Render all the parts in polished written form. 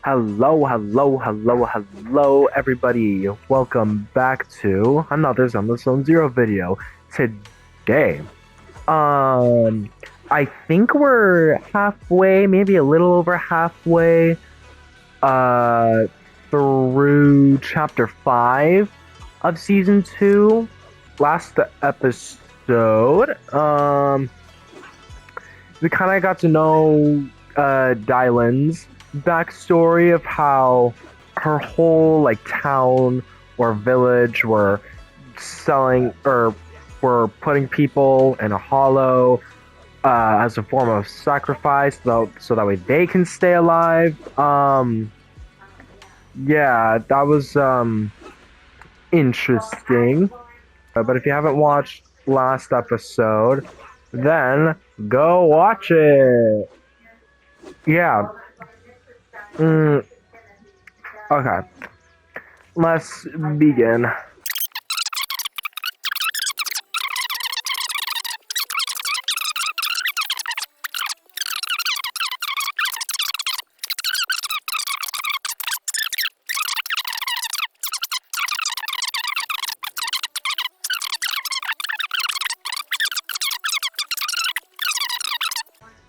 Hello, everybody. Welcome back to another Zelda Zone Zero video. Today, I think we're halfway, maybe a little over halfway, uh, through Chapter 5 of Season 2. Last episode, we kind of got to know, Dylan's backstory of how her whole town or village were selling or were putting people in a hollow as a form of sacrifice so that way they can stay alive. Yeah, that was interesting. But if you haven't watched last episode, then go watch it. Yeah. Okay. Let's begin.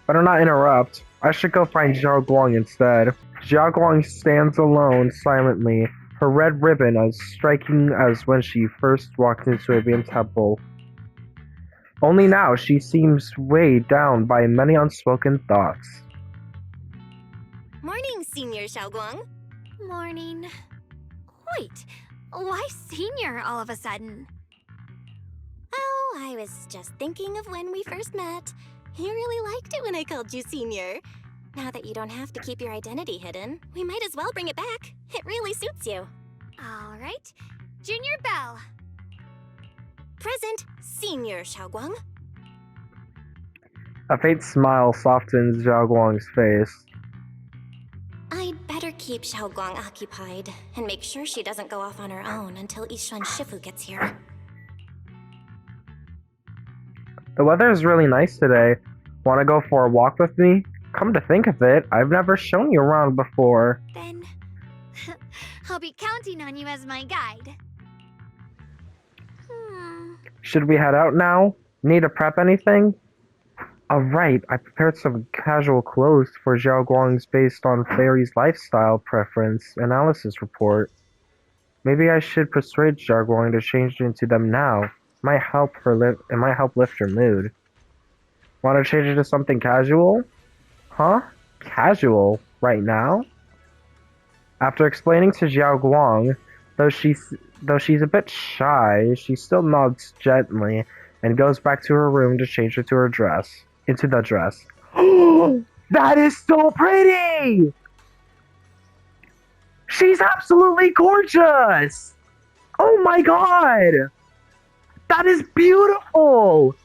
Better not interrupt. I should go find Xiao Guang instead. Xiao Guang stands alone, silently, her red ribbon as striking as when she first walked into Avian Temple. Only now she seems weighed down by many unspoken thoughts. Morning, Senior Xiaoguang. Morning. Wait, why senior all of a sudden? Oh, I was just thinking of when we first met. You really liked it when I called you Senior. Now that you don't have to keep your identity hidden, we might as well bring it back. It really suits you. All right. Junior Bell. Present, Senior Xiaoguang. A faint smile softens Xiao Guang's face. I'd better keep Xiaoguang occupied and make sure she doesn't go off on her own until Yishuan Shifu gets here. The weather is really nice today. Want to go for a walk with me? Come to think of it, I've never shown you around before. Then I'll be counting on you as my guide. Should we head out now? Need to prep anything? Alright, I prepared some casual clothes for Xiao Guang's based on Fairy's lifestyle preference analysis report. Maybe I should persuade Xiao Guang to change into them now. It might help lift her mood. Want to change it to something casual? Huh? Casual? Right now? After explaining to Xiao Guang, though she's a bit shy, she still nods gently and goes back to her room to change into the dress. That is so pretty! She's absolutely gorgeous! Oh my god! That is beautiful!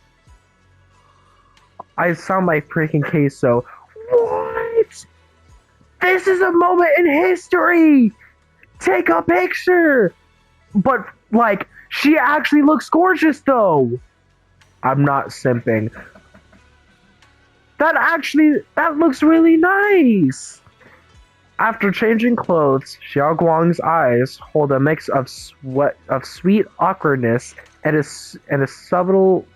I sound like freaking queso. What? This is a moment in history! Take a picture! But, she actually looks gorgeous, though! I'm not simping. That looks really nice! After changing clothes, Xiao Guang's eyes hold a mix of sweet awkwardness and a subtle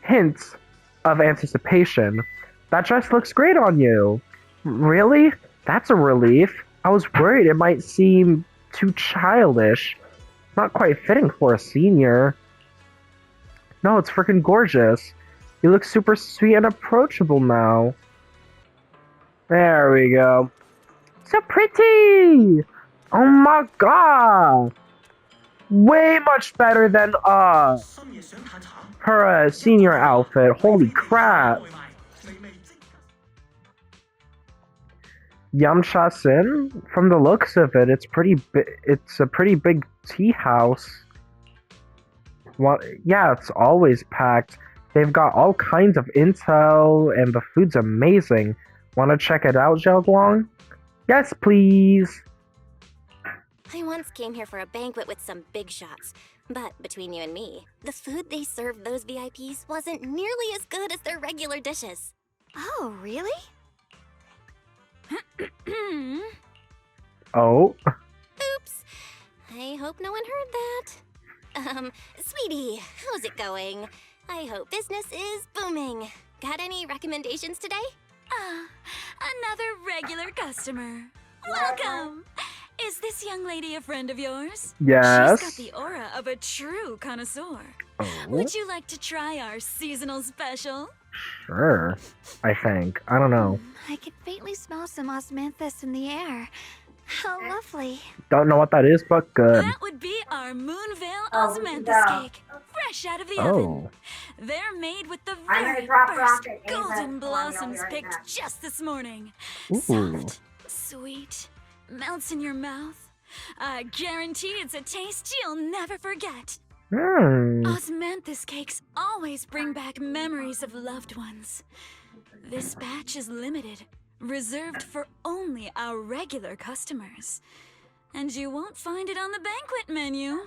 hint of anticipation. That dress looks great on you. Really? That's a relief. I was worried it might seem too childish. Not quite fitting for a senior. No, it's freaking gorgeous. You look super sweet and approachable now. There we go. So pretty! Oh my god! Way much better than, her, senior outfit. Holy crap! Yamcha Sin? From the looks of it, it's a pretty big tea house. Well, yeah, it's always packed. They've got all kinds of intel, and the food's amazing. Want to check it out, Xiao Guang? Yes, please! I once came here for a banquet with some big shots, but between you and me, the food they served those VIPs wasn't nearly as good as their regular dishes. Oh, really? Oh, Oops. I hope no one heard that. Sweetie, how's it going? I hope business is booming. Got any recommendations today? Ah, another regular customer. Welcome! Is this young lady a friend of yours? yes. She's got the aura of a true connoisseur. Oh, Would you like to try our seasonal special? sure. I think. I don't know. I can faintly smell some osmanthus in the air. How lovely. Don't know what that is, but good. That would be our Moonvale Osmanthus cake, fresh out of the oven. Oh, They're made with the I'm very gonna drop first rocket in golden the blossoms right picked now. just this morning. Ooh. Soft, sweet, melts in your mouth. I guarantee it's a taste you'll never forget. Osmanthus cakes always bring back memories of loved ones. This batch is limited, reserved for only our regular customers. And you won't find it on the banquet menu.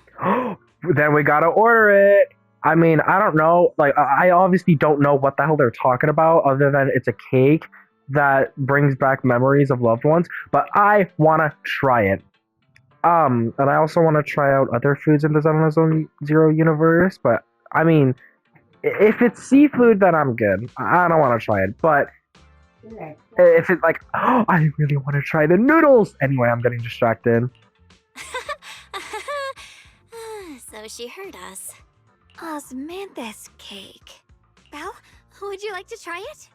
Then we gotta order it. I mean, I don't know. Like, I obviously don't know what the hell they're talking about, other than it's a cake that brings back memories of loved ones. But I wanna try it. And I also want to try out other foods in the Xenoblade Zone Zero universe. But I mean, if it's seafood, then I'm good. I don't want to try it. But if it's like, oh, I really want to try the noodles. Anyway, I'm getting distracted. So she heard us. Osmanthus cake. Belle, would you like to try it?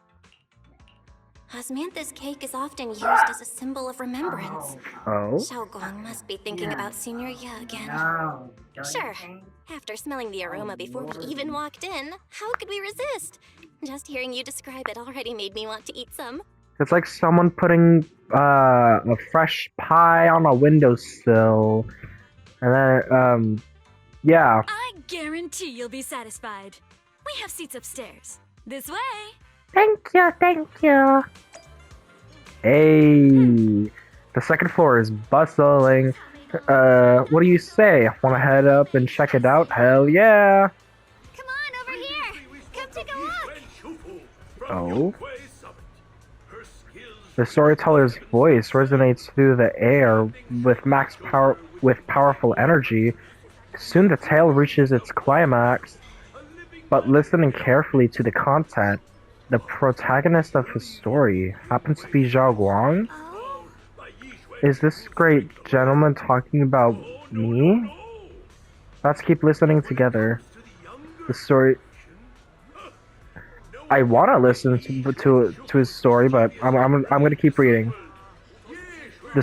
Osmanthus cake is often used as a symbol of remembrance. Oh, Xiao Guang must be thinking about Senior Ye again. No. don't Sure. you think? After smelling the aroma before we even walked in, how could we resist? Just hearing you describe it already made me want to eat some. it's like someone putting a fresh pie on a windowsill, and then yeah. I guarantee you'll be satisfied. We have seats upstairs. This way. Thank you, thank you. Hey, the second floor is bustling. What do you say? Want to head up and check it out? Hell yeah! Come on, over here. Come take a look. Oh. The storyteller's voice resonates through the air with powerful energy. Soon the tale reaches its climax, but listening carefully to the content, the protagonist of his story happens to be Xiao Guang. Oh, Is this great gentleman talking about me? Let's keep listening together. The story. I want to listen to his story, but I'm gonna keep reading. The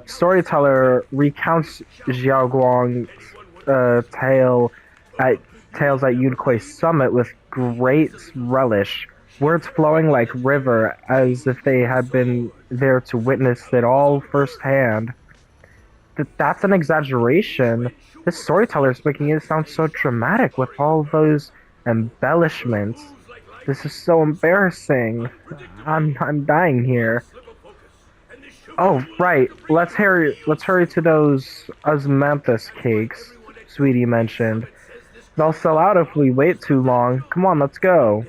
storyteller recounts Xiao Guang's tales at Yunquei Summit with great relish, words flowing like river as if they had been there to witness it all firsthand. That's an exaggeration. This storyteller is making it sound so dramatic with all those embellishments. This is so embarrassing. I'm dying here. Oh, right. Let's hurry to those osmanthus cakes Sweetie mentioned. They'll sell out if we wait too long. Come on, let's go.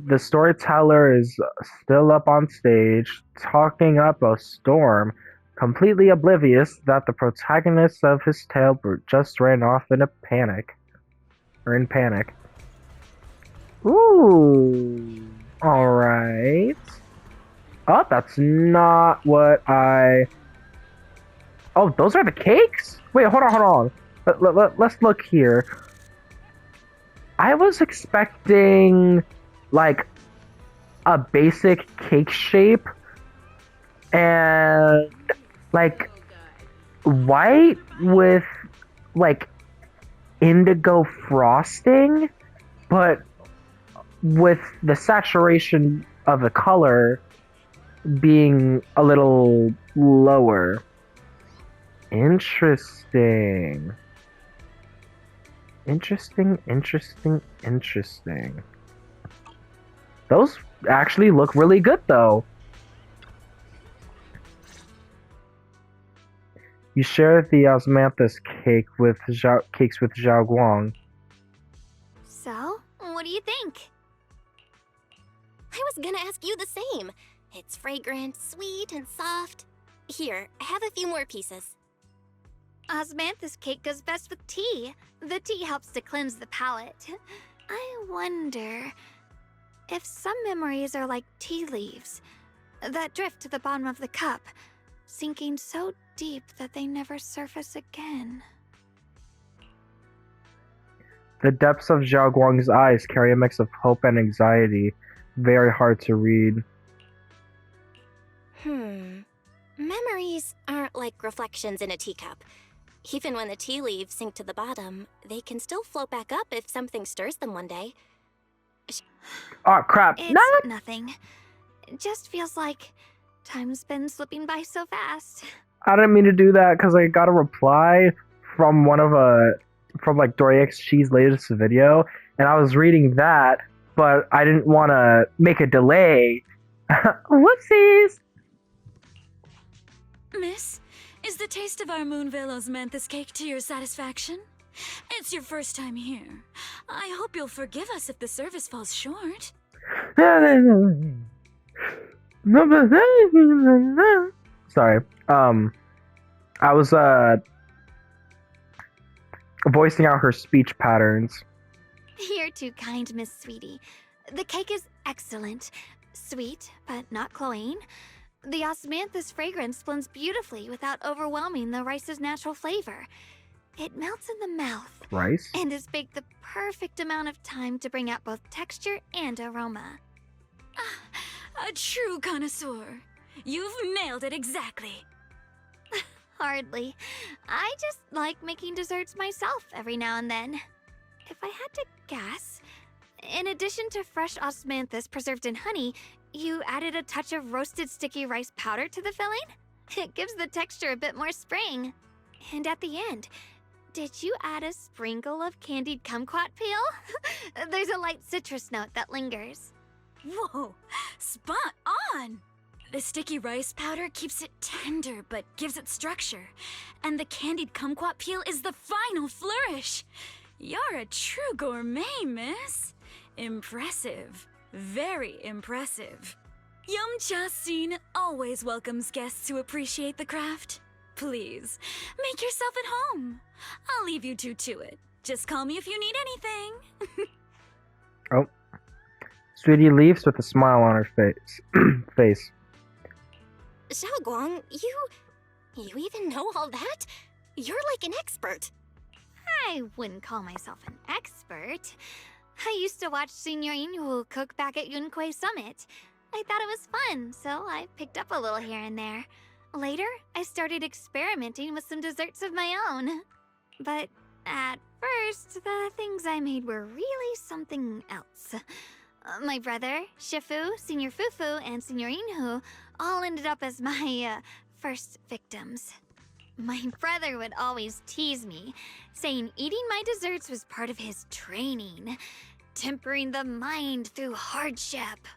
The storyteller is still up on stage, talking up a storm, completely oblivious that the protagonist of his tale just ran off in panic. Ooh. Alright. Oh, that's not what I... Oh, those are the cakes? Wait, hold on. Let's look here. I was expecting, like, a basic cake shape and, like, white with, like, indigo frosting, but with the saturation of the color being a little lower. Interesting. Those actually look really good, though. You share the osmanthus cakes with Xiao Guang. so what do you think? I was gonna ask you the same. It's fragrant, sweet, and soft. Here, have a few more pieces. Osmanthus cake goes best with tea. The tea helps to cleanse the palate. I wonder if some memories are like tea leaves that drift to the bottom of the cup, sinking so deep that they never surface again. The depths of Xiao Guang's eyes carry a mix of hope and anxiety. Very hard to read. Memories aren't like reflections in a teacup. Even when the tea leaves sink to the bottom, they can still float back up if something stirs them one day. Oh, crap. It's nothing. It just feels like time's been slipping by so fast. I didn't mean to do that because I got a reply from from like Dory XG's latest video, and I was reading that, but I didn't want to make a delay. Whoopsies! Miss, is the taste of our Moonvale Osmanthus cake to your satisfaction? It's your first time here. I hope you'll forgive us if the service falls short. Sorry. I was voicing out her speech patterns. You're too kind, Miss Sweetie. The cake is excellent. Sweet, but not cloying. The osmanthus fragrance blends beautifully without overwhelming the rice's natural flavor. It melts in the mouth. Rice? And is baked the perfect amount of time to bring out both texture and aroma. A true connoisseur. You've nailed it exactly. Hardly. I just like making desserts myself every now and then. If I had to guess, in addition to fresh osmanthus preserved in honey, you added a touch of roasted sticky rice powder to the filling? It gives the texture a bit more spring. And at the end, did you add a sprinkle of candied kumquat peel? There's a light citrus note that lingers. Whoa, spot on! The sticky rice powder keeps it tender but gives it structure. And the candied kumquat peel is the final flourish. You're a true gourmet, miss. Impressive. Very impressive. Yum Cha Sin always welcomes guests who appreciate the craft. Please, make yourself at home. I'll leave you two to it. Just call me if you need anything. Oh. Sweetie leaves with a smile on her face. Xiao Guang, you even know all that? You're like an expert. I wouldn't call myself an expert. I used to watch Senior Yinhu cook back at Yunquei Summit. I thought it was fun, so I picked up a little here and there. Later, I started experimenting with some desserts of my own. But at first, the things I made were really something else. My brother, Shifu, Senior Fufu, and Senior Yinhu all ended up as my first victims. My brother would always tease me, saying eating my desserts was part of his training, tempering the mind through hardship.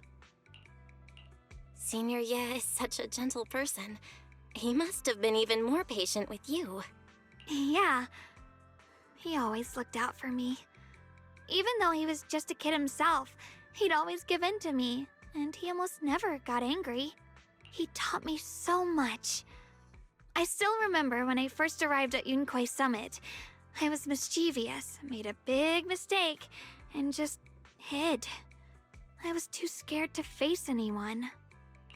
Senior Ye is such a gentle person. He must have been even more patient with you. Yeah, he always looked out for me. Even though he was just a kid himself, he'd always give in to me, and he almost never got angry. He taught me so much. I still remember when I first arrived at Yunquei Summit. I was mischievous, made a big mistake, and just hid. I was too scared to face anyone.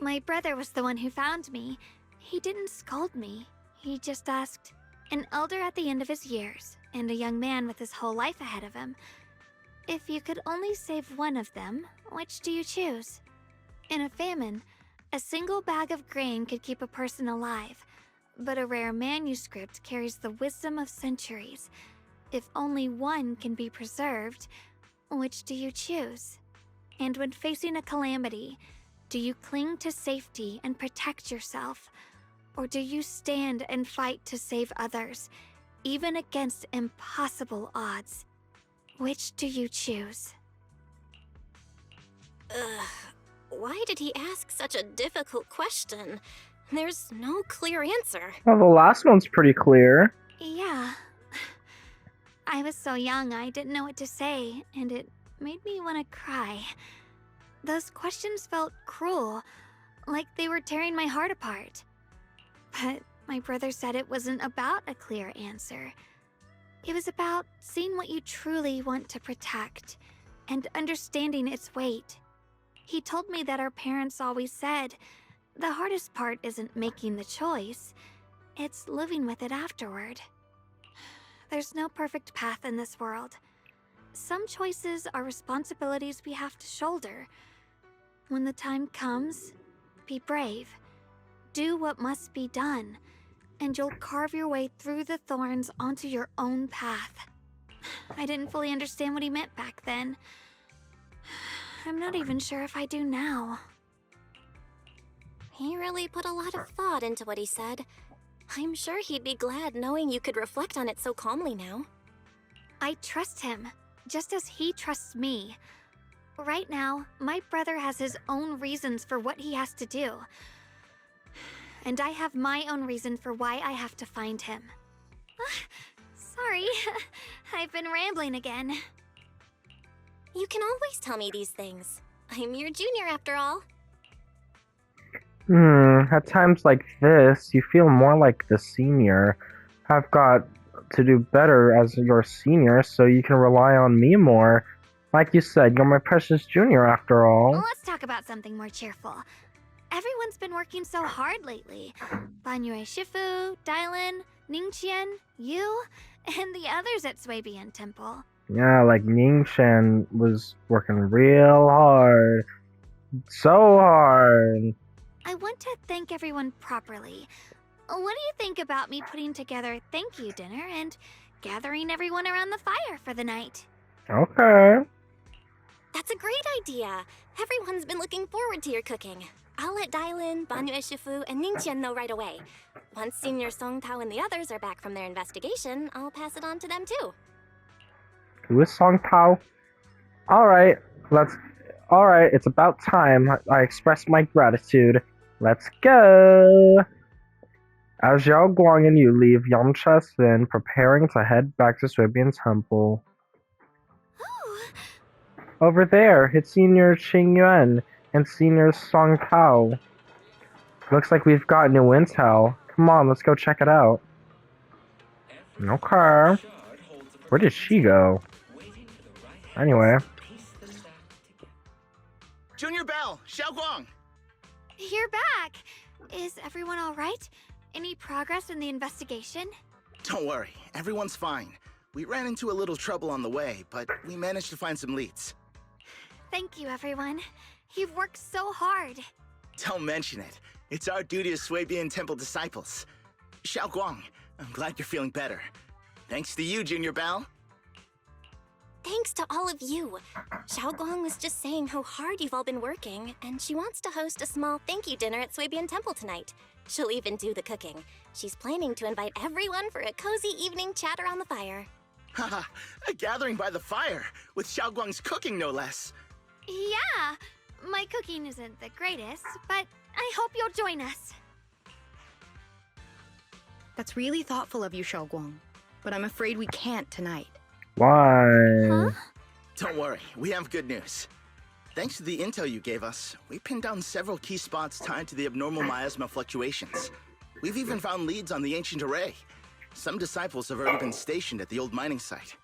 My brother was the one who found me. He didn't scold me. He just asked, an elder at the end of his years, and a young man with his whole life ahead of him, if you could only save one of them, which do you choose? In a famine, a single bag of grain could keep a person alive, but a rare manuscript carries the wisdom of centuries. If only one can be preserved, which do you choose? And when facing a calamity, do you cling to safety and protect yourself? Or do you stand and fight to save others, even against impossible odds? Which do you choose? Why did he ask such a difficult question? There's no clear answer. Well, the last one's pretty clear. Yeah. I was so young I didn't know what to say, and it made me want to cry. Those questions felt cruel, like they were tearing my heart apart. But my brother said it wasn't about a clear answer. It was about seeing what you truly want to protect and understanding its weight. He told me that our parents always said, the hardest part isn't making the choice, it's living with it afterward. There's no perfect path in this world. Some choices are responsibilities we have to shoulder. When the time comes, be brave. Do what must be done, and you'll carve your way through the thorns onto your own path. I didn't fully understand what he meant back then. I'm not even sure if I do now. He really put a lot of thought into what he said. I'm sure he'd be glad knowing you could reflect on it so calmly now. I trust him, just as he trusts me. Right now, my brother has his own reasons for what he has to do. And I have my own reason for why I have to find him. Sorry, I've been rambling again. You can always tell me these things. I'm your junior after all. At times like this, you feel more like the senior. I've got to do better as your senior so you can rely on me more. Like you said, you're my precious junior after all. Let's talk about something more cheerful. Everyone's been working so hard lately. Banyue Shifu, Dylan, Ningqian, you, and the others at Swabian Temple. Yeah, like Ningqian was working real hard. So hard. I want to thank everyone properly. What do you think about me putting together a thank you dinner and gathering everyone around the fire for the night? Okay. That's a great idea. Everyone's been looking forward to your cooking. I'll let Dylan, Banyue Shifu, and Ningqian know right away. Once Senior Song Tao and the others are back from their investigation, I'll pass it on to them too. Who is Song Tao? Alright, it's about time I express my gratitude. Let's go! As Xiao Guang and you leave Yamcha Sin preparing to head back to Swabian Temple. Oh, Over there, it's Senior Xing Yuan and Senior Song Tao. Looks like we've got new intel. Come on, let's go check it out. Okay. Where did she go? Anyway. Junior Bell, Xiao Guang. you're back! Is everyone alright? Any progress in the investigation? Don't worry, everyone's fine. We ran into a little trouble on the way, but we managed to find some leads. Thank you, everyone. You've worked so hard. Don't mention it. It's our duty as Swabian Temple disciples. Xiao Guang, I'm glad you're feeling better. Thanks to you, Junior Bell. Thanks to all of you. Xiao Guang was just saying how hard you've all been working, and she wants to host a small thank you dinner at Swabian Temple tonight. She'll even do the cooking. She's planning to invite everyone for a cozy evening chat around the fire. Haha, a gathering by the fire, with Xiao Guang's cooking no less. Yeah, my cooking isn't the greatest, but I hope you'll join us. That's really thoughtful of you, Xiao Guang, but I'm afraid we can't tonight. Why? Huh? Don't worry, we have good news. Thanks to the intel you gave us, we pinned down several key spots tied to the abnormal miasma fluctuations. We've even found leads on the ancient array. Some disciples have already been stationed at the old mining site.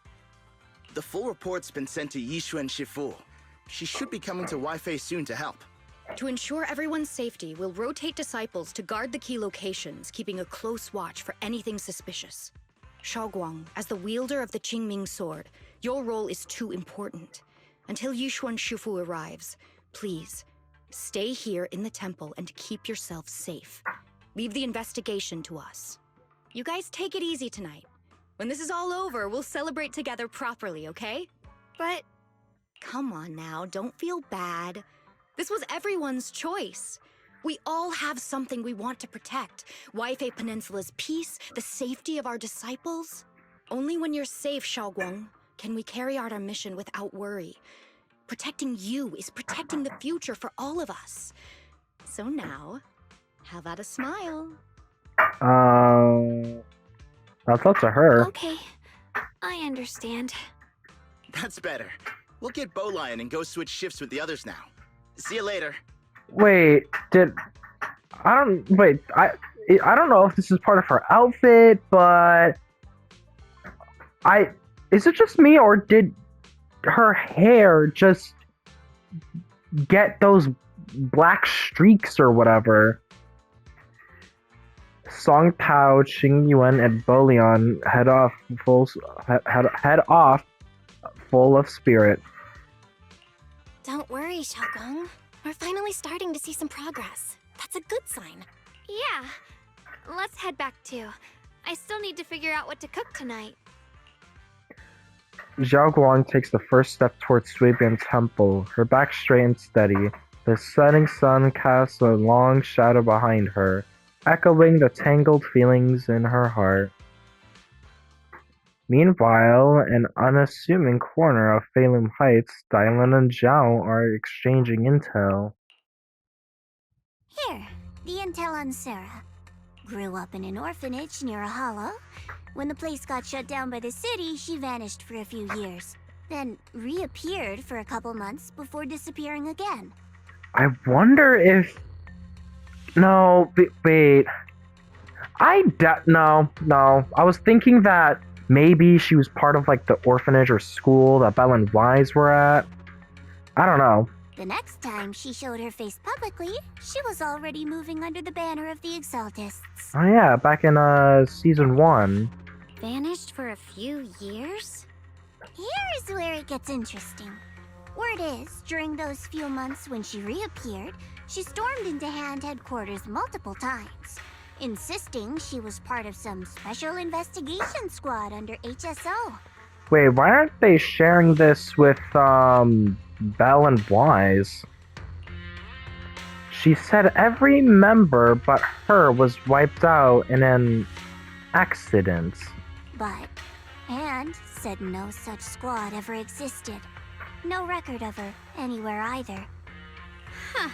The full report's been sent to Yishuan Shifu. She should be coming to Weifei soon to help. To ensure everyone's safety, we'll rotate disciples to guard the key locations, keeping a close watch for anything suspicious. Xiao Guang, as the wielder of the Qingming sword, your role is too important. Until Yishuan Shifu arrives, please, stay here in the temple and keep yourself safe. Leave the investigation to us. You guys take it easy tonight. When this is all over, we'll celebrate together properly, okay? But Come on now, don't feel bad. This was everyone's choice. We all have something we want to protect. Weifei Peninsula's peace, the safety of our disciples. Only when you're safe, Xiao Guang, can we carry out our mission without worry. Protecting you is protecting the future for all of us. So now, how about a smile? That's up to her. okay, I understand. That's better. We'll get Bowlion and go switch shifts with the others now. See you later. Wait, I don't know if this is part of her outfit, but is it just me or did her hair just get those black streaks or whatever? Song Tao, Xing Yuan, and Bolian head off full of spirit. Don't worry, Xiaogong. We're finally starting to see some progress. That's a good sign. Yeah. Let's head back too. I still need to figure out what to cook tonight. Zhao Guang takes the first step towards Suibian Temple, her back straight and steady. The setting sun casts a long shadow behind her, echoing the tangled feelings in her heart. Meanwhile, an unassuming corner of Phelim Heights, Dylan and Zhao are exchanging intel. Here, the intel on Sarah. Grew up in an orphanage near a hollow. When the place got shut down by the city, she vanished for a few years. Then reappeared for a couple months before disappearing again. I wonder if... No, wait. No. I was thinking that maybe she was part of like the orphanage or school that Belle and Wise were at. I don't know. The next time she showed her face publicly, she was already moving under the banner of the Exaltists. Oh yeah, back in season 1. Vanished for a few years? Here's where it gets interesting. Word is, during those few months when she reappeared, she stormed into Hand headquarters multiple times, insisting she was part of some special investigation squad under HSO. Wait, why aren't they sharing this with, Belle and Wise? She said every member but her was wiped out in an accident. But Hand said no such squad ever existed. No record of her anywhere either. Huh.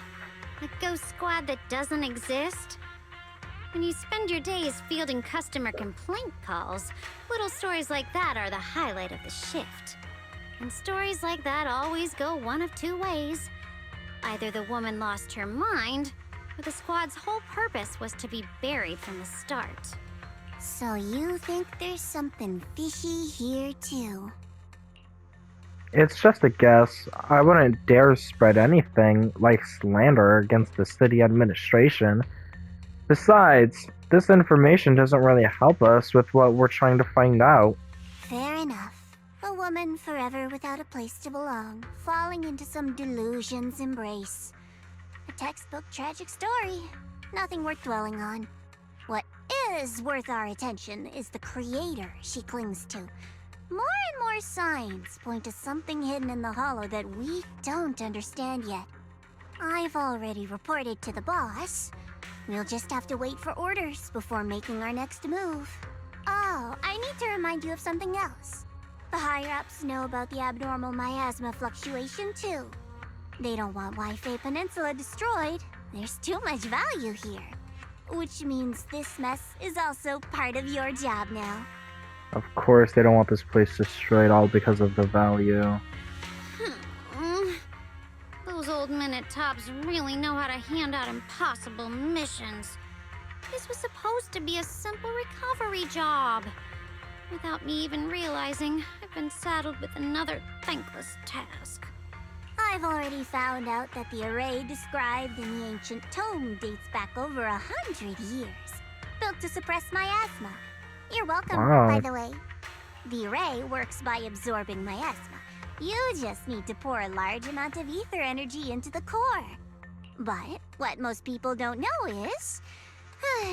A ghost squad that doesn't exist? When you spend your days fielding customer complaint calls, little stories like that are the highlight of the shift. And stories like that always go one of two ways. Either the woman lost her mind, or the squad's whole purpose was to be buried from the start. So you think there's something fishy here too? It's just a guess. I wouldn't dare spread anything like slander against the city administration. Besides, this information doesn't really help us with what we're trying to find out. Fair enough. A woman forever without a place to belong, falling into some delusion's embrace. A textbook tragic story. Nothing worth dwelling on. What is worth our attention is the creator she clings to. More and more signs point to something hidden in the hollow that we don't understand yet. I've already reported to the boss. We'll just have to wait for orders before making our next move. Oh, I need to remind you of something else. The higher-ups know about the abnormal miasma fluctuation, too. They don't want Waifei Peninsula destroyed. There's too much value here. Which means this mess is also part of your job now. Of course, they don't want this place destroyed all because of the value. Those old minute tops really know how to hand out impossible missions. This was supposed to be a simple recovery job. Without me even realizing, I've been saddled with another thankless task. I've already found out that the array described in the ancient tome dates back over 100 years. Built to suppress miasma. You're welcome, Wow. by the way. The array works by absorbing miasma. You just need to pour a large amount of ether energy into the core. But what most people don't know is...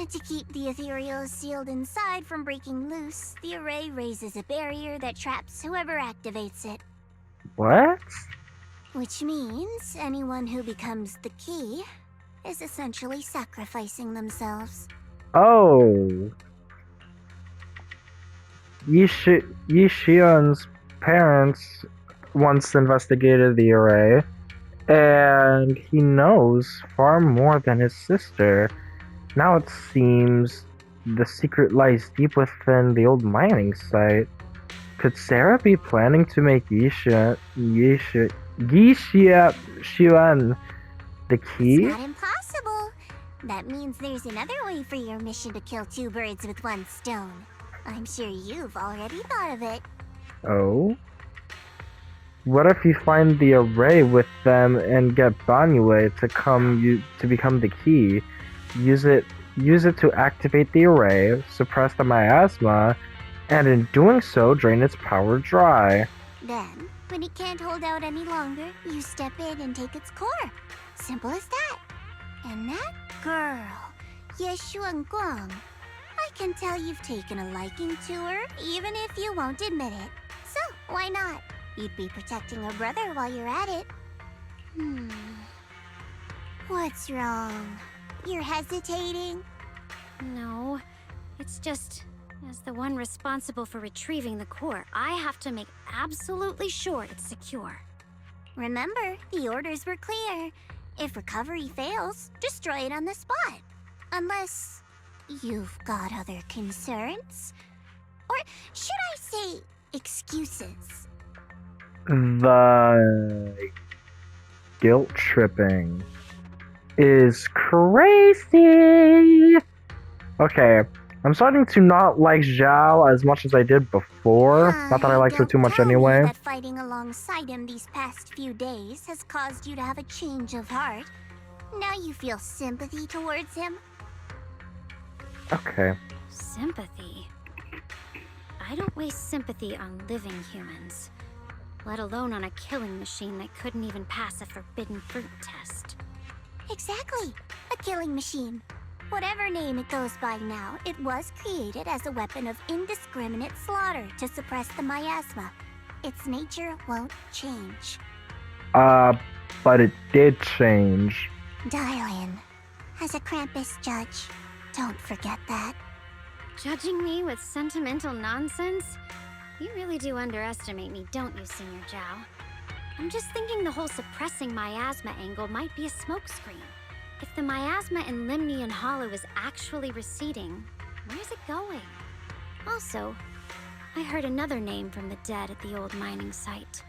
to keep the ethereal sealed inside from breaking loose, the array raises a barrier that traps whoever activates it. What? Which means anyone who becomes the key is essentially sacrificing themselves. Oh. Yixion's parents once investigated the array, and he knows far more than his sister. Now it seems the secret lies deep within the old mining site. Could Sarah be planning to make Yixuan The key? It's not impossible. That means there's another way for your mission to kill two birds with one stone. I'm sure you've already thought of it. Oh? What if you find the array with them and get Banyue to become the key? Use it to activate the array, suppress the miasma, and in doing so, drain its power dry. Then, when it can't hold out any longer, you step in and take its core. Simple as that. And that girl, Yeshuan Guang, I can tell you've taken a liking to her, even if you won't admit it. So, why not? You'd be protecting her brother while you're at it. What's wrong? You're hesitating? No, it's just, as the one responsible for retrieving the core, I have to make absolutely sure it's secure. Remember, the orders were clear. If recovery fails, destroy it on the spot. Unless you've got other concerns? Or should I say excuses? The guilt tripping is crazy. Okay, I'm starting to not like Zhao as much as I did before. Not that I liked her too much Don't tell me anyway. that fighting alongside him these past few days has caused you to have a change of heart. Now you feel sympathy towards him? Okay. Sympathy? I don't waste sympathy on living humans, let alone on a killing machine that couldn't even pass a forbidden fruit test. Exactly. A killing machine. Whatever name it goes by now, it was created as a weapon of indiscriminate slaughter to suppress the miasma. Its nature won't change. But it did change. Dial in. As a Krampus judge, don't forget that. Judging me with sentimental nonsense? You really do underestimate me, don't you, Senior Zhao? I'm just thinking the whole suppressing miasma angle might be a smokescreen. If the miasma in Limnian Hollow is actually receding, where's it going? Also, I heard another name from the dead at the old mining site.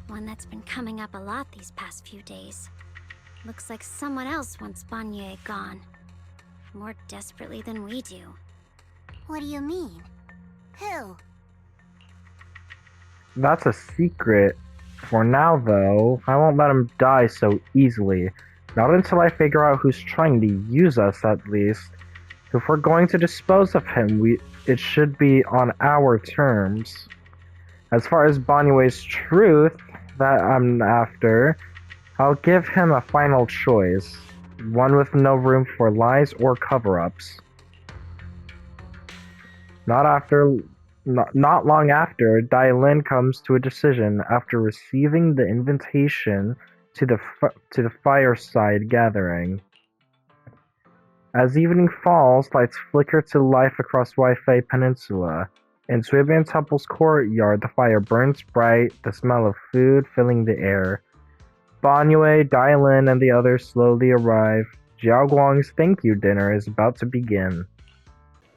One that's been coming up a lot these past few days. Looks like someone else wants Banyue gone. More desperately than we do. What do you mean? Who? That's a secret. For now, though, I won't let him die so easily. Not until I figure out who's trying to use us, at least. If we're going to dispose of him, it should be on our terms. As far as Banyue's truth that I'm after, I'll give him a final choice. One with no room for lies or cover-ups. Not long after, Dai Lin comes to a decision after receiving the invitation to the fireside gathering. As evening falls, lights flicker to life across Weifei Peninsula. In Suibian Temple's courtyard, the fire burns bright, the smell of food filling the air. Banyue, Dai Lin, and the others slowly arrive. Zhao Guang's thank you dinner is about to begin.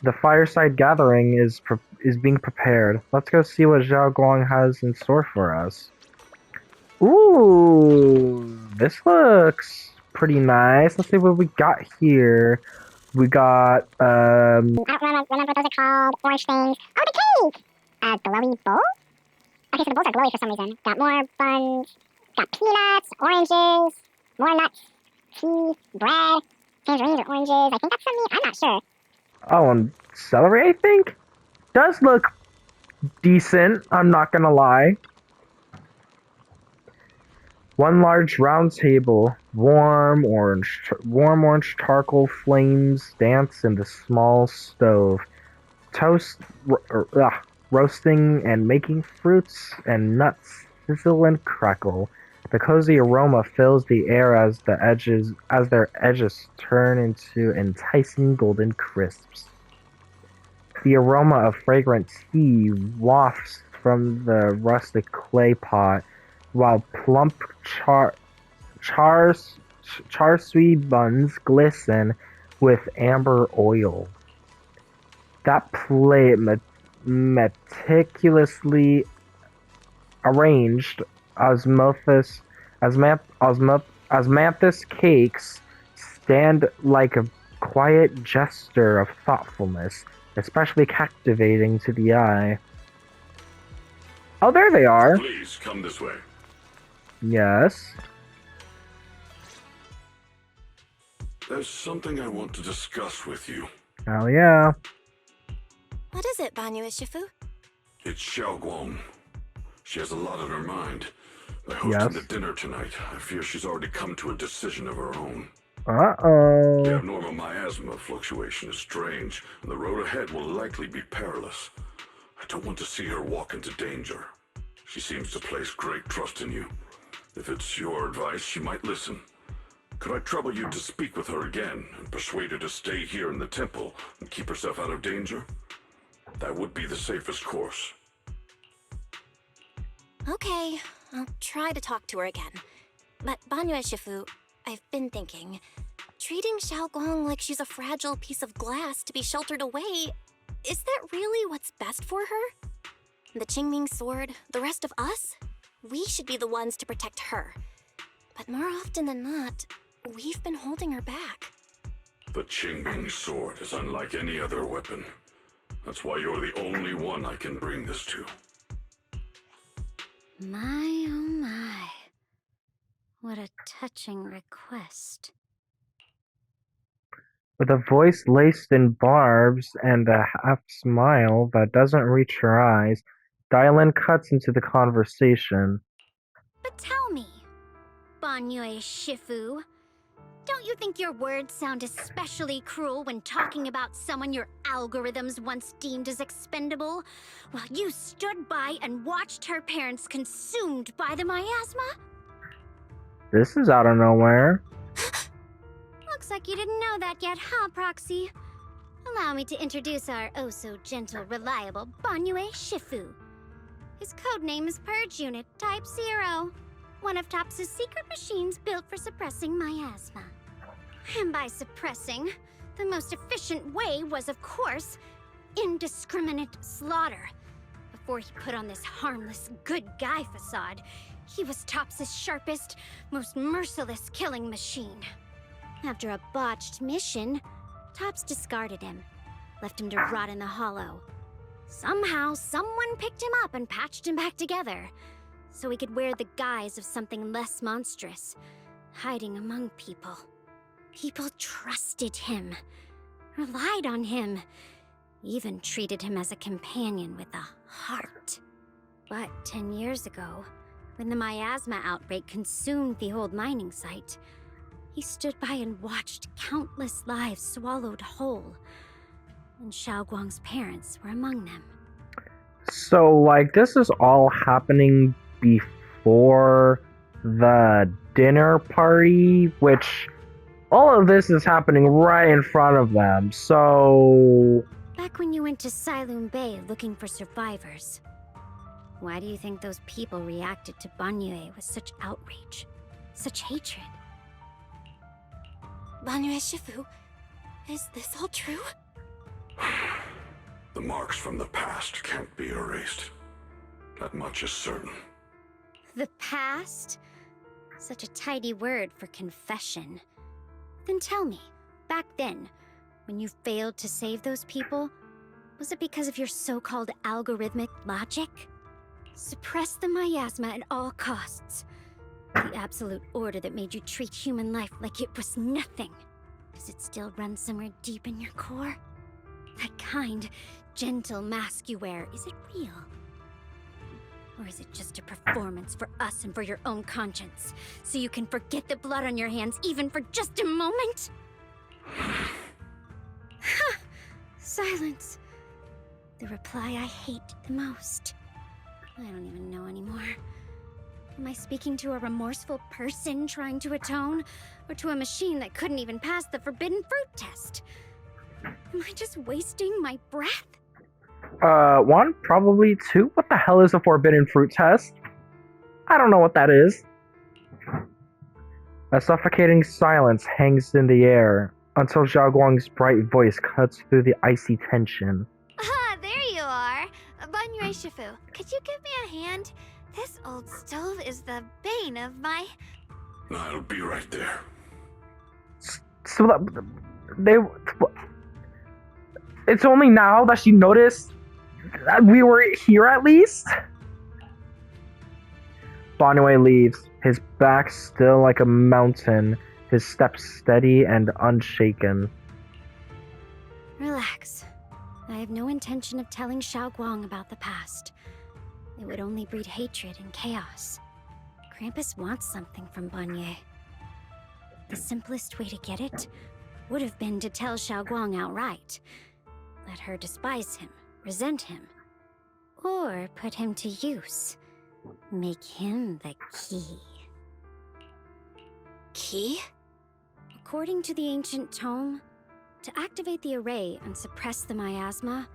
The fireside gathering is being prepared. Let's go see what Zhao Guang has in store for us. Ooh, this looks pretty nice. Let's see what we got here. We got, I don't remember what those are called. Orange things. Oh, the cake! A glowy bowl? Okay, so the bowls are glowy for some reason. Got more buns. Got peanuts, oranges, more nuts, tea, bread, tangerines or oranges. I think that's some meat. I'm not sure. oh, and celery, I think? Does look decent, I'm not gonna lie. One large round table, warm orange charcoal flames dance in the small stove. Roasting and making fruits and nuts sizzle and crackle. The cozy aroma fills the air as their edges turn into enticing golden crisps. The aroma of fragrant tea wafts from the rustic clay pot, while plump char siu buns glisten with amber oil. That plate meticulously arranged As Manthus cakes stand like a quiet gesture of thoughtfulness, especially captivating to the eye. Oh, there they are. Please come this way. Yes. There's something I want to discuss with you. Oh yeah. What is it, Banyu Ishifu? It's Xiaoguang. She has a lot on her mind. By Yes. hosting the dinner tonight, I fear she's already come to a decision of her own. The Uh-oh. abnormal miasma fluctuation is strange, and the road ahead will likely be perilous. I don't want to see her walk into danger. She seems to place great trust in you. If it's your advice, she might listen. Could I trouble you to speak with her again and persuade her to stay here in the temple and keep herself out of danger? That would be the safest course. Okay, I'll try to talk to her again. But Banyu Ishifu, I've been thinking, treating Xiaoguang like she's a fragile piece of glass to be sheltered away, is that really what's best for her? The Qingming sword, the rest of us? We should be the ones to protect her. But more often than not, we've been holding her back. The Qingming sword is unlike any other weapon. That's why you're the only one I can bring this to. My, oh my. What a touching request. With a voice laced in barbs and a half smile that doesn't reach her eyes, Dylan cuts into the conversation. But tell me, Banyu Shifu, don't you think your words sound especially cruel when talking about someone your algorithms once deemed as expendable, while you stood by and watched her parents consumed by the miasma? This is out of nowhere. Looks like you didn't know that yet, huh, Proxy? Allow me to introduce our oh-so-gentle, reliable Banyu Shifu. His codename is Purge Unit Type 0, one of TOPS' secret machines built for suppressing miasma. And by suppressing, the most efficient way was, of course, indiscriminate slaughter. Before he put on this harmless, good guy facade, he was TOPS' sharpest, most merciless killing machine. After a botched mission, TOPS discarded him, left him to rot in the hollow. Somehow, someone picked him up and patched him back together, so he could wear the guise of something less monstrous, hiding among people. People trusted him, relied on him, even treated him as a companion with a heart. But 10 years ago, when the miasma outbreak consumed the old mining site, he stood by and watched countless lives swallowed whole. And Xiaoguang's parents were among them. So, like, this is all happening before the dinner party, which all of this is happening right in front of them, so... Back when you went to Silum Bay looking for survivors, why do you think those people reacted to Banyu with such outrage, such hatred? Banyu Shifu, is this all true? The marks from the past can't be erased. That much is certain. The past? Such a tidy word for confession. Then tell me, back then, when you failed to save those people, was it because of your so-called algorithmic logic? Suppress the miasma at all costs. The absolute order that made you treat human life like it was nothing. Does it still run somewhere deep in your core? That kind, gentle mask you wear, is it real? Or is it just a performance for us and for your own conscience, so you can forget the blood on your hands even for just a moment? Silence. The reply I hate the most. I don't even know anymore. Am I speaking to a remorseful person trying to atone, or to a machine that couldn't even pass the forbidden fruit test? Am I just wasting my breath? One, probably two. What the hell is a forbidden fruit test? I don't know what that is. A suffocating silence hangs in the air until Xiaoguang's bright voice cuts through the icy tension. Ah, there you are. Banyu Shifu, could you give me a hand? This old stove is the bane of my... I'll be right there. So it's only now that she noticed that we were here at least? Bonniway leaves, his back still like a mountain, his steps steady and unshaken. Relax. I have no intention of telling Xiaoguang about the past. It would only breed hatred and chaos. Krampus wants something from Bannier. The simplest way to get it would have been to tell Xiaoguang outright. Let her despise him, resent him, or put him to use. Make him the key. Key? According to the ancient tome, to activate the array and suppress the miasma,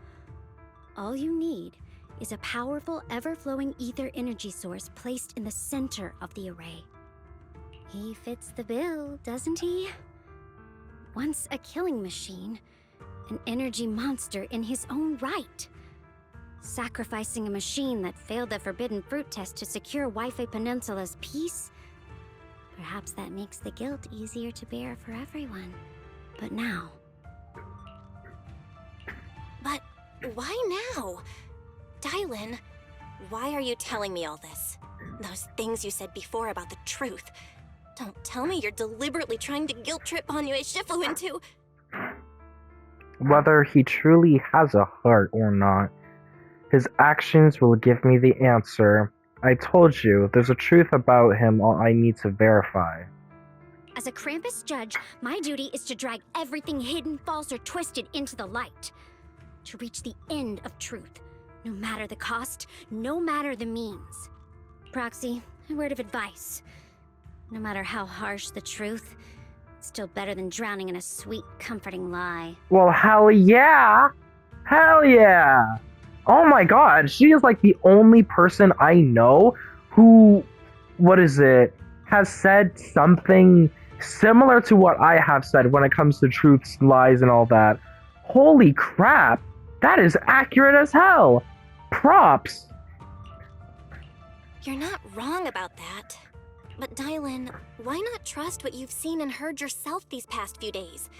all you need is a powerful, ever-flowing ether energy source placed in the center of the array. He fits the bill, doesn't he? Once a killing machine, an energy monster in his own right. Sacrificing a machine that failed the Forbidden Fruit test to secure Waifei Peninsula's peace? Perhaps that makes the guilt easier to bear for everyone. But now... But why now? Dylan, why are you telling me all this? Those things you said before about the truth. Don't tell me you're deliberately trying to guilt-trip Bannier Shifu into... Whether he truly has a heart or not, his actions will give me the answer. I told you, there's a truth about him I need to verify. As a Krampus judge, my duty is to drag everything hidden, false, or twisted into the light. To reach the end of truth. No matter the cost, no matter the means. Proxy, a word of advice. No matter how harsh the truth, it's still better than drowning in a sweet, comforting lie. Well, hell yeah! Hell yeah! Oh my god, she is like the only person I know who, has said something similar to what I have said when it comes to truths, lies, and all that. Holy crap! That is accurate as hell! Props! You're not wrong about that. But Dylan, why not trust what you've seen and heard yourself these past few days?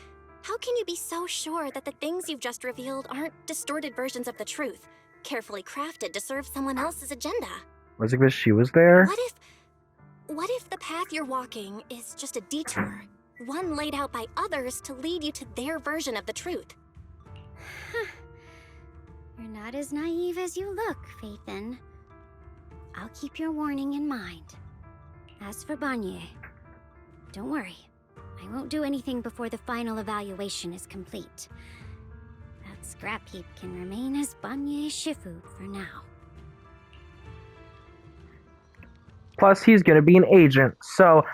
How can you be so sure that the things you've just revealed aren't distorted versions of the truth, carefully crafted to serve someone else's agenda? Was it because she was there? What if the path you're walking is just a detour? One laid out by others to lead you to their version of the truth? You're not as naive as you look, Phaethon. I'll keep your warning in mind. As for Bannier, don't worry. I won't do anything before the final evaluation is complete. That scrap heap can remain as Bannier Shifu for now. Plus, he's gonna be an agent, so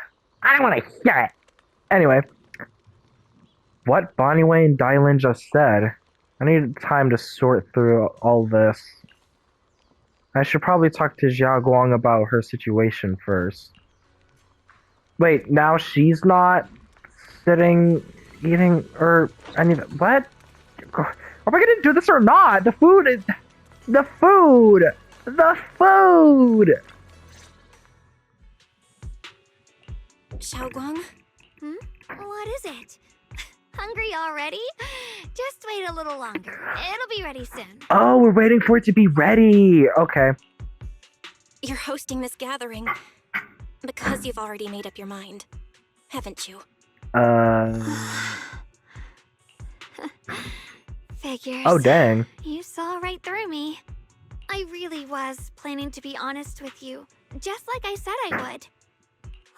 I don't want to hear it. Anyway, what Bonniway and Dylan just said, I need time to sort through all this. I should probably talk to Xiaoguang about her situation first. Wait, now she's not sitting, eating, or anything. What? Are we gonna do this or not? The food is... The food! The food! Xiaoguang? What is it? Hungry already? Just wait a little longer. It'll be ready soon. Oh, we're waiting for it to be ready. Okay. You're hosting this gathering because you've already made up your mind, haven't you? Figures. Oh, dang. You saw right through me. I really was planning to be honest with you, just like I said I would.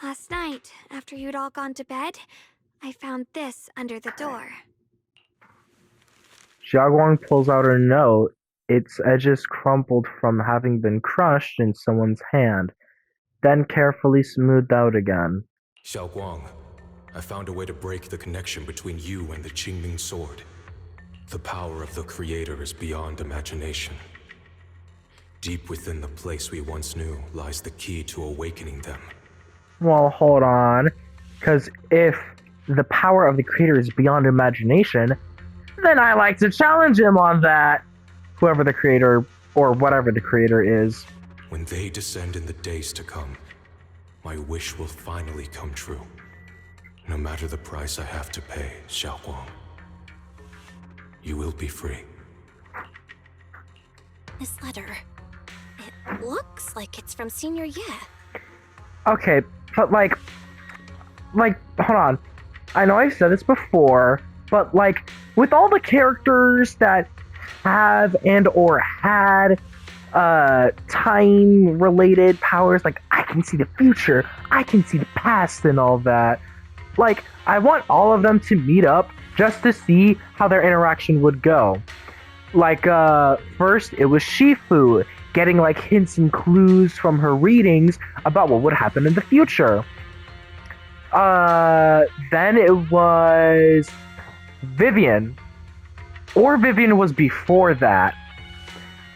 Last night, after you'd all gone to bed, I found this under the door. Xiaoguang pulls out her note, its edges crumpled from having been crushed in someone's hand, then carefully smoothed out again. Xiaoguang, I found a way to break the connection between you and the Qingming Sword. The power of the Creator is beyond imagination. Deep within the place we once knew lies the key to awakening them. Well, hold on. Because if the power of the Creator is beyond imagination, then I like to challenge him on that. Whoever the Creator, or whatever the Creator is. When they descend in the days to come, my wish will finally come true. No matter the price I have to pay, Xiaoguang. You will be free. This letter, it looks like it's from Senior Ye. Okay, but like, hold on. I know I've said this before, but like, with all the characters that have and or had time-related powers, like, I can see the future, I can see the past and all that. Like, I want all of them to meet up just to see how their interaction would go. Like, first, it was Shifu getting, like, hints and clues from her readings about what would happen in the future. Then it was Vivian. Or Vivian was before that.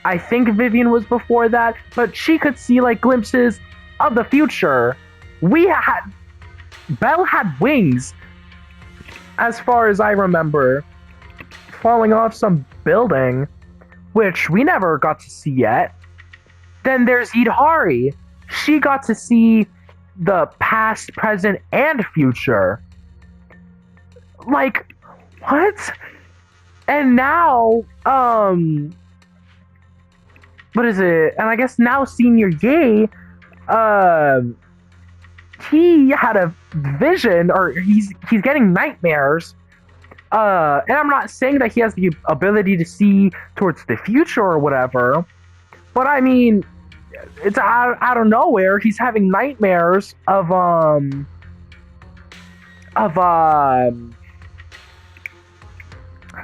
I think Vivian was before that, but she could see, like, glimpses of the future. Belle had wings, as far as I remember, falling off some building, which we never got to see yet. Then there's Idhari. She got to see the past, present, and future. Like, what? And now, what is it? And I guess now Senior Ye, he had a vision, or he's getting nightmares. And I'm not saying that he has the ability to see towards the future or whatever, but I mean, it's out of nowhere. He's having nightmares of how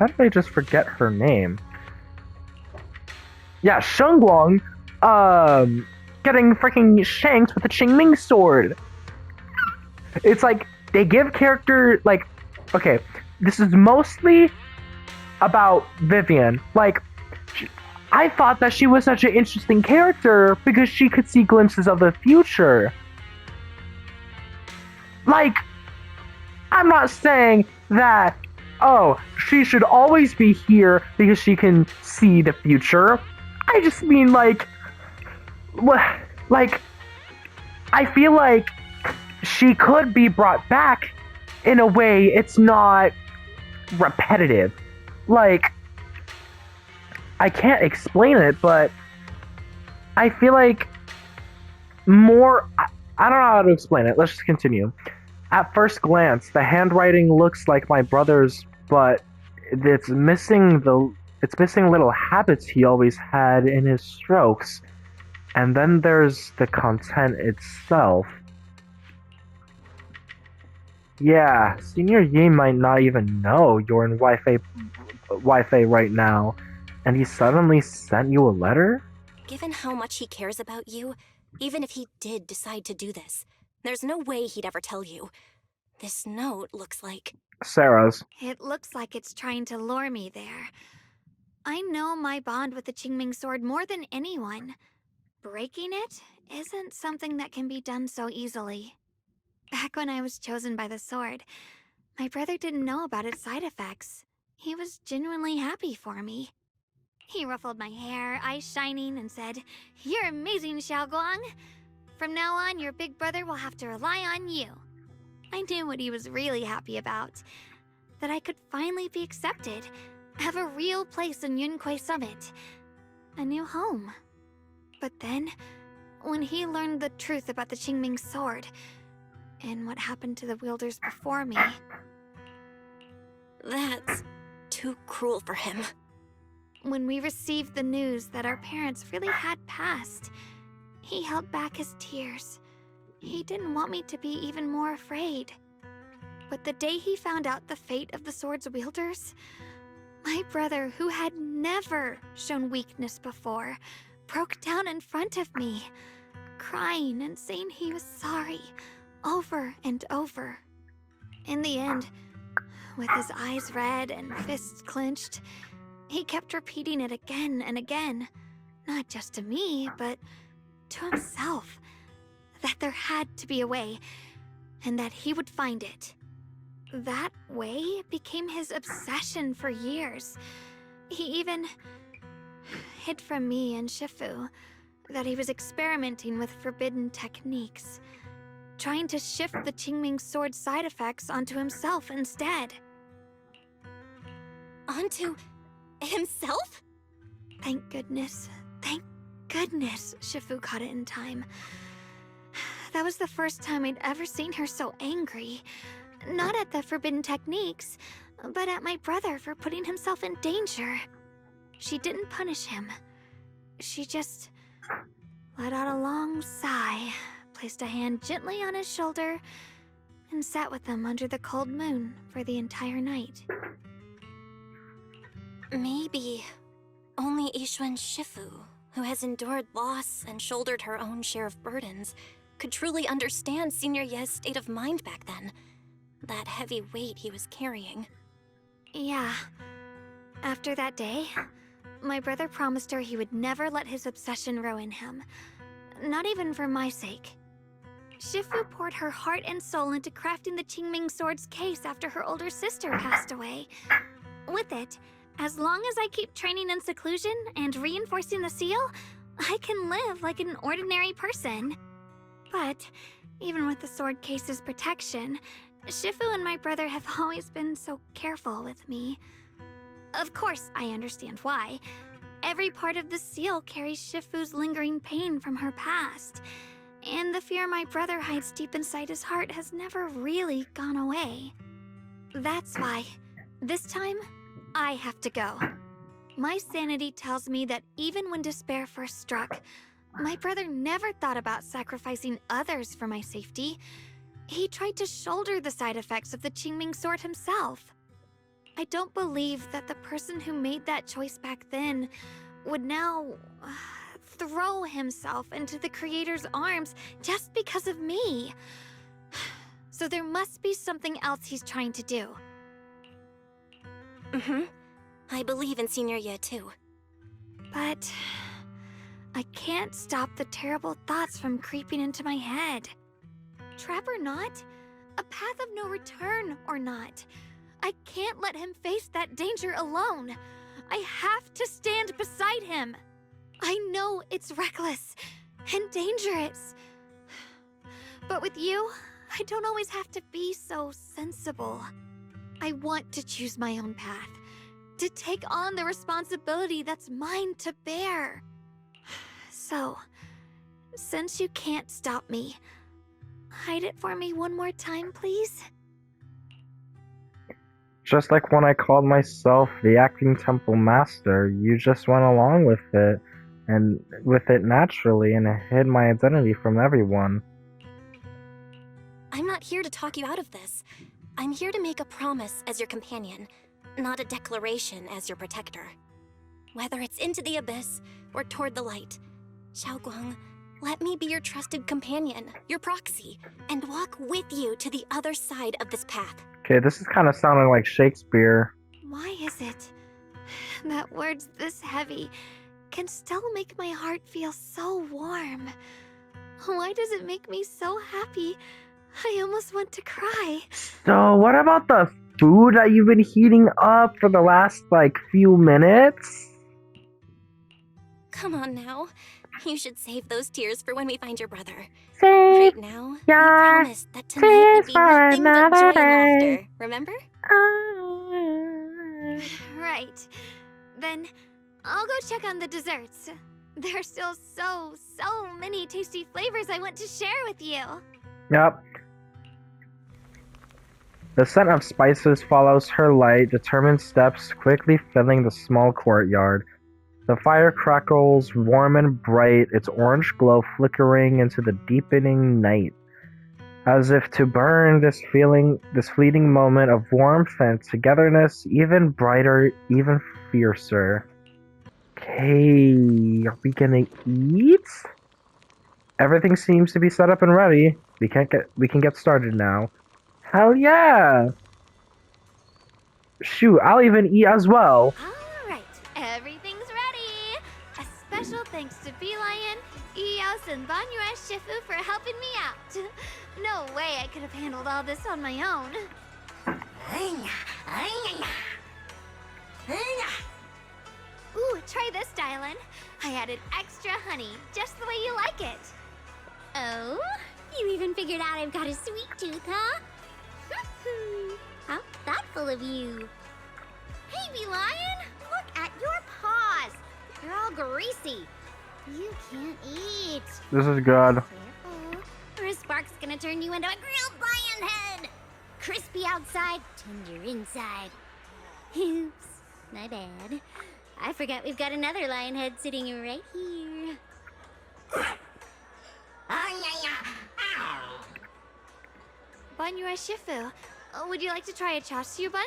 did I just forget her name? Yeah, Shengguang, getting freaking shanked with the Qingming sword. It's like, they give character, like, okay, this is mostly about Vivian. Like, I thought that she was such an interesting character because she could see glimpses of the future. Like, I'm not saying that, oh, she should always be here because she can see the future. I just mean, like, I feel like she could be brought back in a way it's not repetitive. Like, I can't explain it, but I feel like more... I don't know how to explain it. Let's just continue. At first glance, the handwriting looks like my brother's, but it's missing little habits he always had in his strokes. And then there's the content itself. Yeah, Senior Ye might not even know you're in Wi-Fi right now, and he suddenly sent you a letter? Given how much he cares about you, even if he did decide to do this, there's no way he'd ever tell you. This note looks like... Sarah's. It looks like it's trying to lure me there. I know my bond with the Qingming sword more than anyone. Breaking it isn't something that can be done so easily. Back when I was chosen by the sword, my brother didn't know about its side effects. He was genuinely happy for me. He ruffled my hair, eyes shining, and said, "You're amazing, Xiaoguang. From now on, your big brother will have to rely on you." I knew what he was really happy about. That I could finally be accepted, have a real place in Yunque Summit. A new home. But then, when he learned the truth about the Qingming sword, and what happened to the wielders before me... That's too cruel for him. When we received the news that our parents really had passed, he held back his tears. He didn't want me to be even more afraid. But the day he found out the fate of the sword's wielders, my brother, who had never shown weakness before, broke down in front of me, crying and saying he was sorry, over and over. In the end, with his eyes red and fists clenched, he kept repeating it again and again, not just to me, but to himself, that there had to be a way, and that he would find it. That way became his obsession for years. He even hid from me and Shifu that he was experimenting with forbidden techniques. trying to shift the Qingming Sword's side effects onto himself instead. Onto himself? Thank goodness. Thank goodness Shifu caught it in time. That was the first time I'd ever seen her so angry. Not at the forbidden techniques, but at my brother for putting himself in danger. She didn't punish him. She just let out a long sigh, placed a hand gently on his shoulder, and sat with him under the cold moon for the entire night. Maybe only Yixuan Shifu, who has endured loss and shouldered her own share of burdens, could truly understand Senior Ye's state of mind back then. That heavy weight he was carrying. Yeah. After that day, my brother promised her he would never let his obsession ruin him. Not even for my sake. Shifu poured her heart and soul into crafting the Qingming Sword's case after her older sister passed away. With it, as long as I keep training in seclusion and reinforcing the seal, I can live like an ordinary person. But, even with the sword case's protection, Shifu and my brother have always been so careful with me. Of course, I understand why. Every part of the seal carries Shifu's lingering pain from her past, and the fear my brother hides deep inside his heart has never really gone away. That's why, this time, I have to go. My sanity tells me that even when despair first struck, my brother never thought about sacrificing others for my safety. He tried to shoulder the side effects of the Qingming Sword himself. I don't believe that the person who made that choice back then would now throw himself into the Creator's arms just because of me. So there must be something else he's trying to do. I believe in Senior Ye too. But I can't stop the terrible thoughts from creeping into my head. Trap or not, a path of no return or not, I can't let him face that danger alone. I have to stand beside him. I know it's reckless and dangerous. But with you, I don't always have to be so sensible. I want to choose my own path, to take on the responsibility that's mine to bear. So, since you can't stop me, hide it for me one more time, please? Just like when I called myself the acting temple master, you just went along with it, and with it naturally, and hid my identity from everyone. I'm not here to talk you out of this. I'm here to make a promise as your companion, not a declaration as your protector. Whether it's into the abyss or toward the light, Xiaoguang, let me be your trusted companion, your proxy, and walk with you to the other side of this path. Okay, this is kind of sounding like Shakespeare. Why is it that words this heavy can still make my heart feel so warm? Why does it make me so happy? I almost want to cry. So, what about the food that you've been heating up for the last, few minutes? Come on now. You should save those tears for when we find your brother. Save Right now, we your promised that tonight would be nothing but joy and day. laughter. Remember? Right. Then I'll go check on the desserts. There's still so many tasty flavors I want to share with you. Yep. The scent of spices follows her light, determined steps, quickly filling the small courtyard. The fire crackles warm and bright, its orange glow flickering into the deepening night. As if to burn this fleeting moment of warmth and togetherness even brighter, even fiercer. Okay, are we gonna eat? Everything seems to be set up and ready. We can get started now. Hell yeah! Shoot, I'll even eat as well. Alright, everything's ready! A special thanks to Beelion, Eos, and Banyue Shifu for helping me out. No way I could have handled all this on my own. Ooh, try this, Dylan. I added extra honey, just the way you like it. Oh? You even figured out I've got a sweet tooth, huh? How thoughtful of you. Hey, Bee Lion! Look at your paws! They're all greasy. You can't eat. This is good. Careful, or a spark's gonna turn you into a grilled lion head! Crispy outside, tender inside. Oops, my bad. I forgot we've got another lion head sitting right here. Banyua Shifu, would you like to try a chashu bun?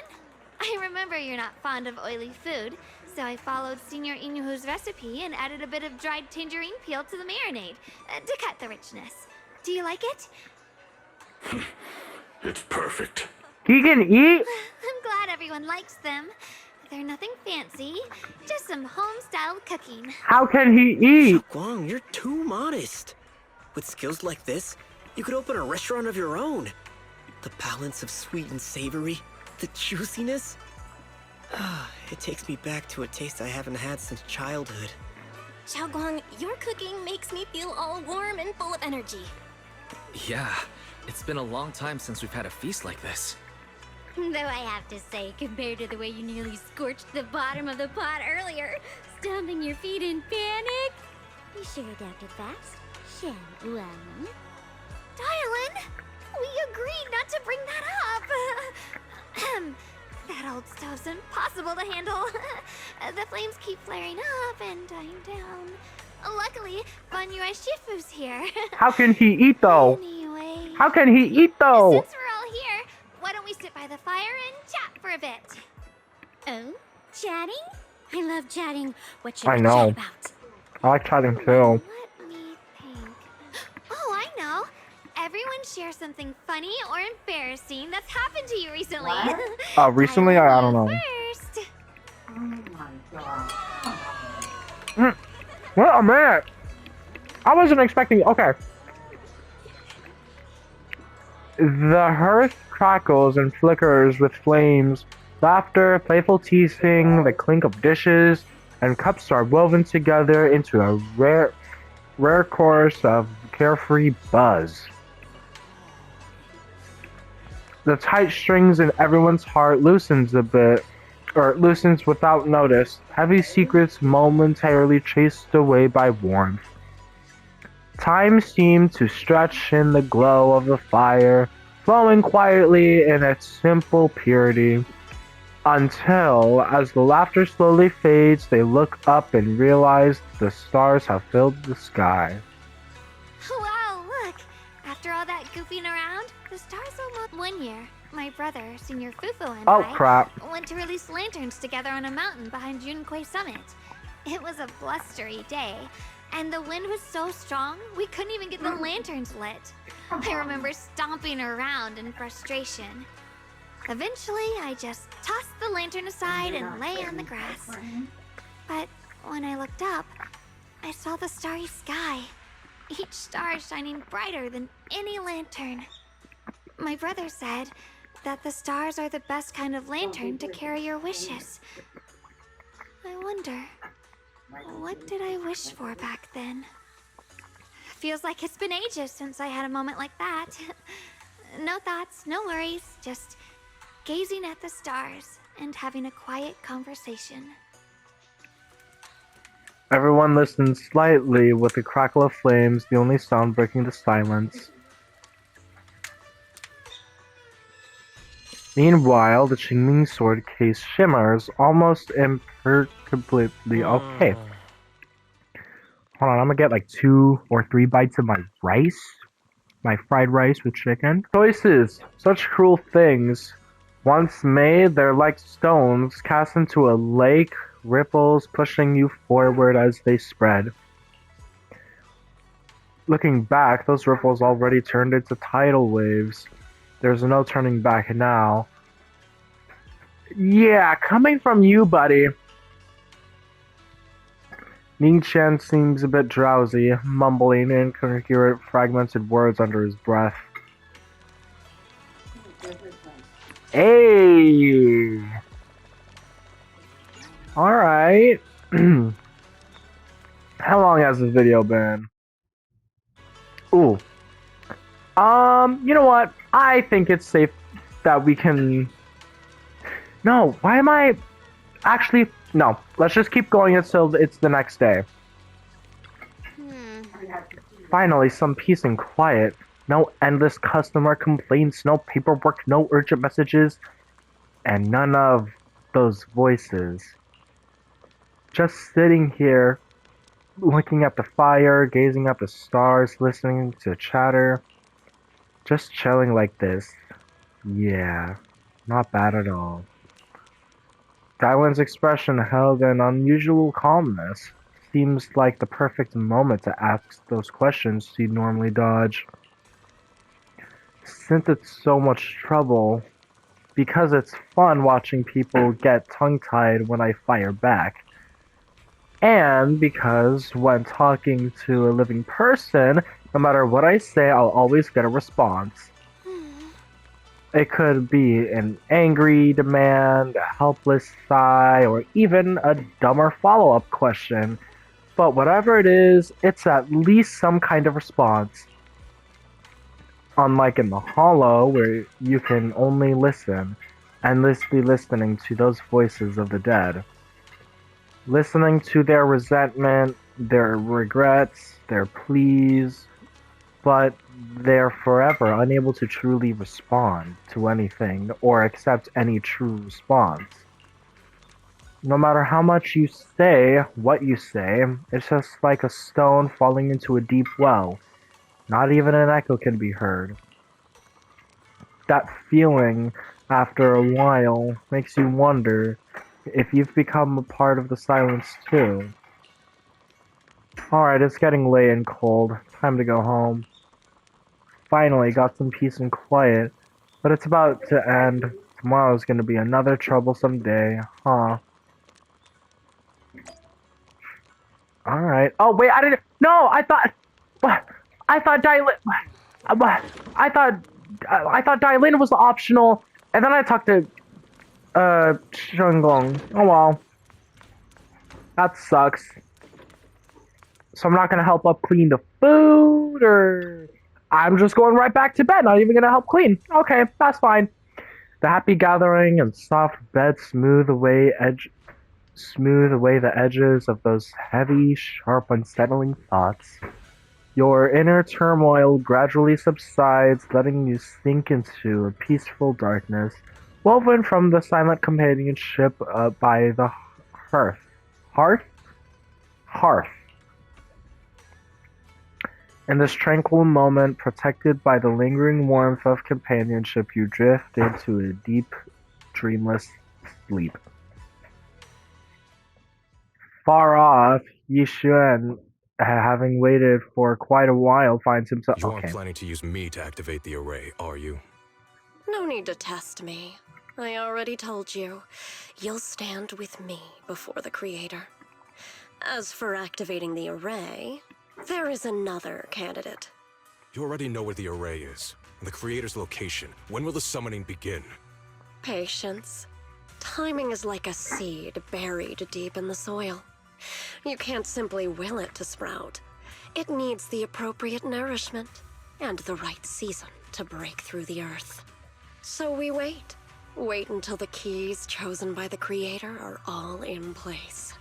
I remember you're not fond of oily food, so I followed Senior Inuhu's recipe and added a bit of dried tangerine peel to the marinade to cut the richness. Do you like it? It's perfect. He can eat? I'm glad everyone likes them. They're nothing fancy, just some home-style cooking. How can he eat? Guang, you're too modest. With skills like this, you could open a restaurant of your own. The balance of sweet and savory, the juiciness. It takes me back to a taste I haven't had since childhood. Xiaoguang, your cooking makes me feel all warm and full of energy. Yeah, it's been a long time since we've had a feast like this. Though I have to say, compared to the way you nearly scorched the bottom of the pot earlier, stomping your feet in panic, you sure adapted fast, Xiaoguang. Dylan, we agreed not to bring that up. That old stove's impossible to handle. The flames keep flaring up and dying down. Luckily, Banyua Shifu's here. How can he eat though? Anyway, How can he eat though? since we're all here, why don't we sit by the fire and chat for a bit? Oh, chatting? I love chatting. What should I we know. chat about? I like chatting too. Let me think. Oh, I know. Everyone share something funny or embarrassing that's happened to you recently. Recently, I don't know. First. What a minute! I wasn't expecting. Okay. The hearth crackles and flickers with flames. Laughter, playful teasing, the clink of dishes, and cups are woven together into a rare chorus of carefree buzz. The tight strings in everyone's heart loosens a bit, or loosens without notice. Heavy secrets momentarily chased away by warmth. Time seemed to stretch in the glow of the fire, flowing quietly in its simple purity. Until, as the laughter slowly fades, they look up and realize the stars have filled the sky. Wow, look! After all that goofing around, the stars almost 1 year. My brother, Senior Fufu, and Oh I crap. went to release lanterns together on a mountain behind Junkui Summit. It was a blustery day, and the wind was so strong we couldn't even get the lanterns lit. I remember stomping around in frustration. Eventually, I just tossed the lantern aside and lay on the grass. But when I looked up, I saw the starry sky, each star shining brighter than any lantern. My brother said that the stars are the best kind of lantern to carry your wishes. I wonder, what did I wish for back then? Feels like it's been ages since I had a moment like that. No thoughts, no worries, just gazing at the stars and having a quiet conversation. Everyone listened slightly with a crackle of flames, the only sound breaking the silence. Meanwhile, the Qingming sword case shimmers, almost imperceptibly. Okay. Hold on, I'm gonna get like 2 or 3 bites of my rice. My fried rice with chicken. Choices. Such cruel things. Once made, they're like stones cast into a lake, ripples pushing you forward as they spread. Looking back, those ripples already turned into tidal waves. There's no turning back now. Yeah, coming from you, buddy. Ning Chen seems a bit drowsy, mumbling incoherent, fragmented words under his breath. Hey! Alright. How long has this video been? Ooh. You know what? I think it's safe that we can... No, why am I... Actually, no. Let's just keep going until it's the next day. Finally, some peace and quiet. No endless customer complaints, no paperwork, no urgent messages, and none of those voices. Just sitting here, looking at the fire, gazing at the stars, listening to chatter. Just chilling like this. Yeah, not bad at all. Dylan's expression held an unusual calmness. Seems like the perfect moment to ask those questions he'd normally dodge. Since it's so much trouble, because it's fun watching people get tongue-tied when I fire back, and because when talking to a living person, no matter what I say, I'll always get a response. It could be an angry demand, a helpless sigh, or even a dumber follow-up question. But whatever it is, it's at least some kind of response. Unlike in the Hollow, where you can only listen, endlessly listening to those voices of the dead. Listening to their resentment, their regrets, their pleas, but they're forever unable to truly respond to anything or accept any true response. No matter how much you say what you say, it's just like a stone falling into a deep well. Not even an echo can be heard. That feeling, after a while, makes you wonder if you've become a part of the silence too. Alright, it's getting late and cold. Time to go home. Finally, got some peace and quiet, but it's about to end. Tomorrow's gonna be another troublesome day, huh? Alright. Oh, wait, I didn't... No, I thought... I thought Dailin was optional, and then I talked to... Shenggong. Oh, well. That sucks. So I'm not gonna help up clean the food, or... I'm just going right back to bed, not even gonna help clean. Okay, that's fine. The happy gathering and soft bed smooth away the edges of those heavy, sharp, unsettling thoughts. Your inner turmoil gradually subsides, letting you sink into a peaceful darkness, woven from the silent companionship by the hearth. Hearth. In this tranquil moment, protected by the lingering warmth of companionship, you drift into a deep, dreamless sleep. Far off, Yixuan, having waited for quite a while, finds himself... You aren't planning to use me to activate the array, are you? No need to test me. I already told you. You'll stand with me before the Creator. As for activating the array, there is another candidate. You already know where the array is, and the Creator's location. When will the summoning begin? Patience. Timing is like a seed buried deep in the soil. You can't simply will it to sprout. It needs the appropriate nourishment and the right season to break through the earth. So we wait. Wait until the keys chosen by the Creator are all in place.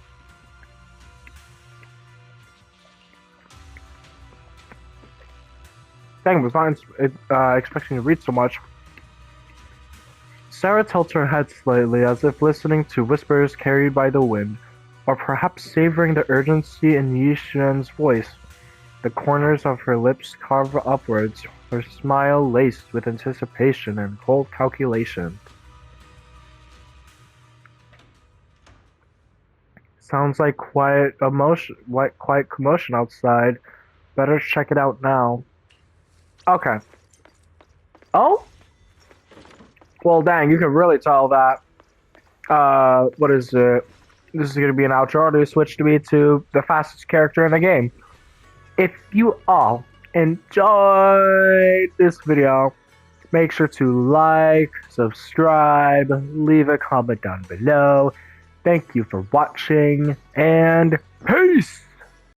Dang, was not expecting to read so much. Sarah tilts her head slightly, as if listening to whispers carried by the wind, or perhaps savoring the urgency in Yixuan's voice. The corners of her lips carve upwards, her smile laced with anticipation and cold calculation. Sounds like quiet commotion outside. Better check it out now. Okay. Oh? Well, dang, you can really tell that. What is it? This is going to be an outro. To switch to me to the fastest character in the game. If you all enjoyed this video, make sure to like, subscribe, leave a comment down below. Thank you for watching, and peace!